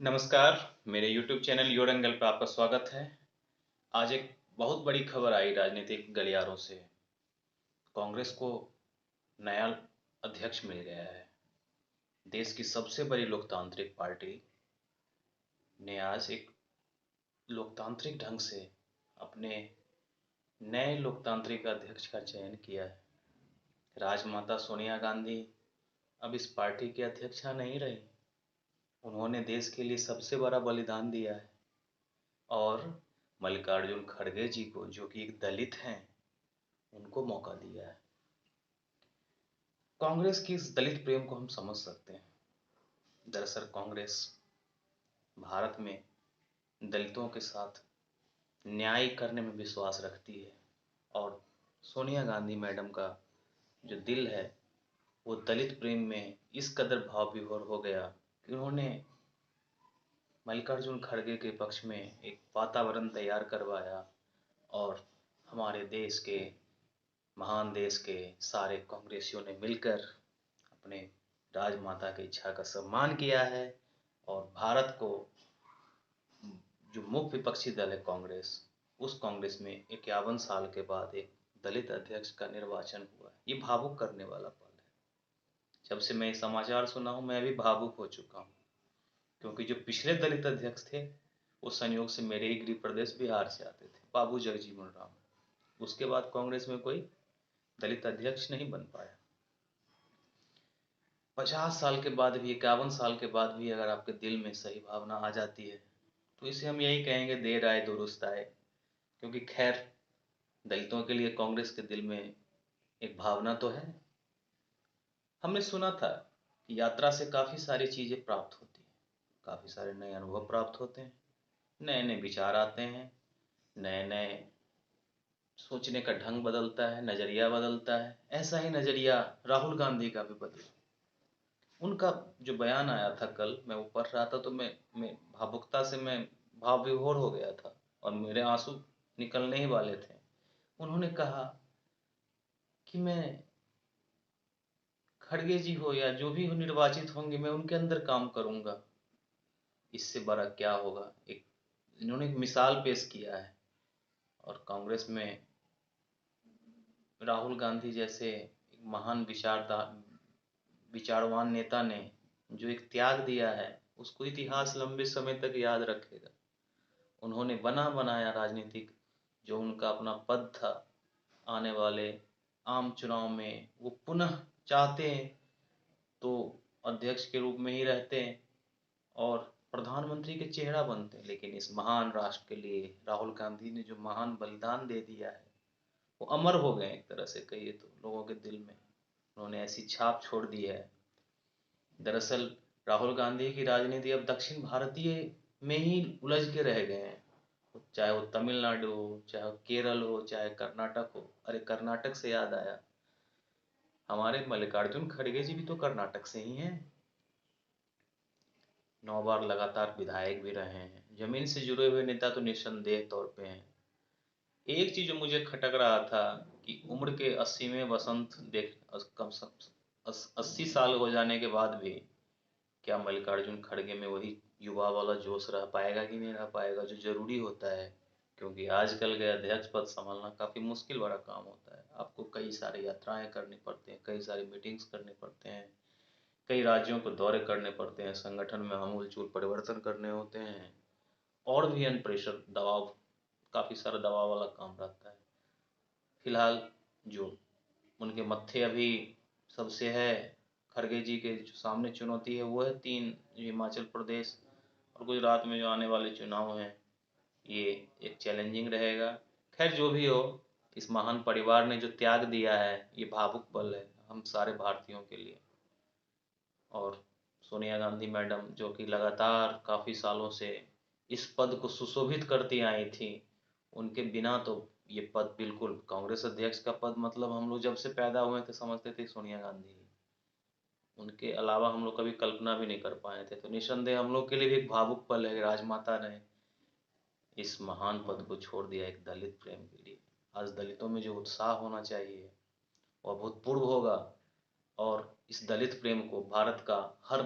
नमस्कार, मेरे YouTube channel your angle पर आपका स्वागत है। आज एक बहुत बड़ी खबर आई राजनीतिक गलियारों से। कांग्रेस को नया अध्यक्ष मिल गया है। देश की सबसे बड़ी लोकतांत्रिक पार्टी ने आज एक लोकतांत्रिक ढंग से अपने नए लोकतांत्रिक अध्यक्ष का चयन किया है। राजमाता सोनिया गांधी अब इस पार्टी की अध्यक्षा नहीं रही। उन्होंने देश के लिए सबसे बड़ा बलिदान दिया है और मल्लिकार्जुन खड़गे जी को, जो कि एक दलित हैं, उनको मौका दिया है। कांग्रेस की इस दलित प्रेम को हम समझ सकते हैं। दरअसल कांग्रेस भारत में दलितों के साथ न्याय करने में विश्वास रखती है और सोनिया गांधी मैडम का जो दिल है वो दलित प्रेम में इस कदर भाव विभोर हो गया कि उन्होंने मल्लिकार्जुन खड़गे के पक्ष में एक वातावरण तैयार करवाया और हमारे देश के, महान देश के सारे कांग्रेसियों ने मिलकर अपने राजमाता की इच्छा का सम्मान किया है और भारत को, जो मुख्य विपक्षी दल है कांग्रेस, उस कांग्रेस में 51 साल के बाद एक दलित अध्यक्ष का निर्वाचन हुआ है। ये भावुक करने वाला पल है। जब से मैं ये समाचार सुना हूँ मैं भी भावुक हो चुका हूँ, क्योंकि जो पिछले दलित अध्यक्ष थे वो संयोग से मेरे ही गृह प्रदेश बिहार से आते थे, बाबू जगजीवन राम। उसके बाद कांग्रेस में कोई दलित अध्यक्ष नहीं बन पाया। 50 साल के बाद भी, 51 साल के बाद भी अगर आपके दिल में सही भावना आ जाती है तो इसे हम यही कहेंगे, देर आए दुरुस्त आए। क्योंकि खैर, दलितों के लिए कांग्रेस के दिल में एक भावना तो है। हमने सुना था कि यात्रा से काफ़ी सारी चीज़ें प्राप्त होती हैं, काफ़ी सारे नए अनुभव प्राप्त होते हैं, नए नए विचार आते हैं, नए नए सोचने का ढंग बदलता है, नज़रिया बदलता है। ऐसा ही नज़रिया राहुल गांधी का भी बदला। उनका जो बयान आया था कल, मैं वो पढ़ रहा था तो मैं भावुकता से मैं भाव विभोर हो गया था और मेरे आंसू निकलने ही वाले थे। उन्होंने कहा कि मैं, खड़गे जी हो या जो भी हो निर्वाचित होंगे, मैं उनके अंदर काम करूंगा। इससे बड़ा क्या होगा। एक इन्होंने एक मिसाल पेश किया है और कांग्रेस में राहुल गांधी जैसे एक महान विचारवान नेता ने जो एक त्याग दिया है उसको इतिहास लंबे समय तक याद रखेगा। उन्होंने बना बनाया राजनीतिक जो उनका अपना पद था, आने वाले आम चुनाव में वो पुनः चाहते हैं तो अध्यक्ष के रूप में ही रहते हैं और प्रधानमंत्री के चेहरा बनते हैं। लेकिन इस महान राष्ट्र के लिए राहुल गांधी ने जो महान बलिदान दे दिया है वो अमर हो गए एक तरह से कहिए तो लोगों के दिल में। उन्होंने ऐसी छाप छोड़ दी है। दरअसल राहुल गांधी की राजनीति अब दक्षिण भारतीय में ही उलझ के रह गए हैं। चाहे वो तमिलनाडु हो, चाहे वो केरल हो, चाहे कर्नाटक हो। अरे कर्नाटक से याद आया, हमारे मल्लिकार्जुन खड़गे जी भी तो कर्नाटक से ही हैं। 9 बार लगातार विधायक भी रहे हैं। जमीन से जुड़े हुए नेता तो निस्संदेह तौर पे हैं। एक चीज जो मुझे खटक रहा था कि उम्र के 80वें वसंत देख, कम 80 साल हो जाने के बाद भी क्या मल्लिकार्जुन खड़गे में वही युवा वाला जोश रह पाएगा कि नहीं रह पाएगा जो जरूरी होता है। क्योंकि आजकल के अध्यक्ष पद संभालना काफ़ी मुश्किल बड़ा काम होता है। आपको कई सारी यात्राएं करनी पड़ती हैं, कई सारी मीटिंग्स करने पड़ते हैं, कई राज्यों को दौरे करने पड़ते हैं, संगठन में आमूल चूल परिवर्तन करने होते हैं और भी अन्य प्रेशर, दबाव, काफ़ी सारा दबाव वाला काम रहता है। फिलहाल जो उनके मत्थे अभी सबसे है, खड़गे जी के जो सामने चुनौती है वो है तीन, हिमाचल प्रदेश और गुजरात में जो आने वाले चुनाव हैं, ये एक चैलेंजिंग रहेगा। खैर जो भी हो, इस महान परिवार ने जो त्याग दिया है ये भावुक पल है हम सारे भारतीयों के लिए। और सोनिया गांधी मैडम जो कि लगातार काफ़ी सालों से इस पद को सुशोभित करती आई थी, उनके बिना तो ये पद बिल्कुल, कांग्रेस अध्यक्ष का पद मतलब हम लोग जब से पैदा हुए थे समझते थे सोनिया गांधी ही, उनके अलावा हम लोग कभी कल्पना भी नहीं कर पाए थे। तो निसंदेह हम लोग के लिए भी एक भावुक पल है, राजमाता ने इस महान पद को छोड़ दिया एक दलित प्रेम के लिए। आज दलितों में जो उत्साह होना चाहिए वो अभूतपूर्व होगा और इस दलित प्रेम को भारत का हर